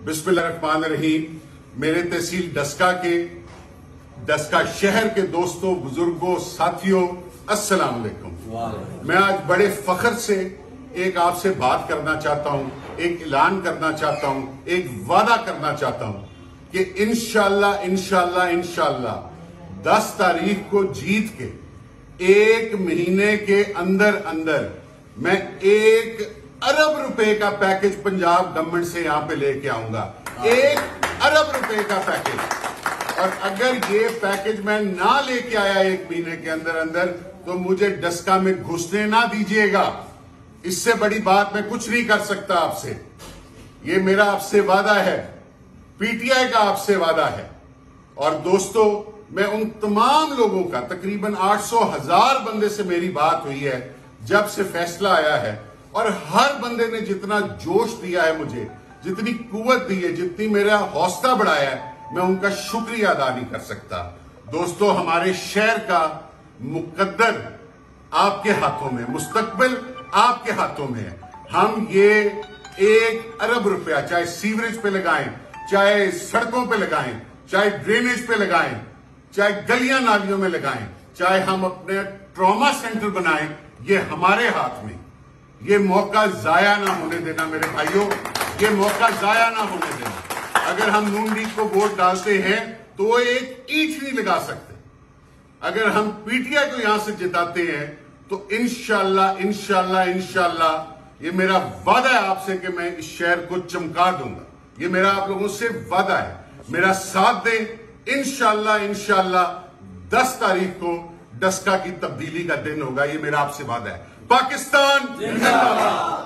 बिस्मिल्लाहिर्रहमानिर्रहीम। मेरे तहसील डस्का शहर के दोस्तों, बुजुर्गों, साथियों, अस्सलाम वालेकुम। मैं आज बड़े फख्र से एक आपसे बात करना चाहता हूं, एक ऐलान करना चाहता हूं, एक वादा करना चाहता हूं कि इंशाल्लाह 10 तारीख को जीत के 1 महीने के अंदर अंदर मैं 1 अरब रुपए का पैकेज पंजाब गवर्नमेंट से यहां पे लेके आऊंगा। 1 अरब रुपए का पैकेज। और अगर ये पैकेज मैं ना लेके आया 1 महीने के अंदर अंदर तो मुझे डस्का में घुसने ना दीजिएगा। इससे बड़ी बात मैं कुछ नहीं कर सकता आपसे। ये मेरा आपसे वादा है, पीटीआई का आपसे वादा है। और दोस्तों, मैं उन तमाम लोगों का, तकरीबन 800,000 बंदे से मेरी बात हुई है जब से फैसला आया है, और हर बंदे ने जितना जोश दिया है मुझे, जितनी कुव्वत दी है, जितनी मेरा हौसला बढ़ाया है, मैं उनका शुक्रिया अदा नहीं कर सकता। दोस्तों, हमारे शहर का मुकद्दर आपके हाथों में, मुस्तकबिल आपके हाथों में है। हम ये 1 अरब रुपया चाहे सीवरेज पे लगाएं, चाहे सड़कों पे लगाएं, चाहे ड्रेनेज पे लगाएं, चाहे गलियां नालियों में लगाएं, चाहे हम अपने ट्रॉमा सेंटर बनाएं, ये हमारे हाथ में। ये मौका जाया ना होने देना मेरे भाइयों, ये मौका जाया ना होने देना। अगर हम नून लीग को वोट डालते हैं तो वो एक ईंट नहीं लगा सकते। अगर हम पीटीआई को यहां से जिताते हैं तो इंशाल्लाह ये मेरा वादा है आपसे कि मैं इस शहर को चमका दूंगा। ये मेरा आप लोगों से वादा है। मेरा साथ दें। इंशाल्लाह 10 तारीख को डस्का की तब्दीली का दिन होगा। ये मेरा आपसे वादा है। पाकिस्तान जिंदाबाद।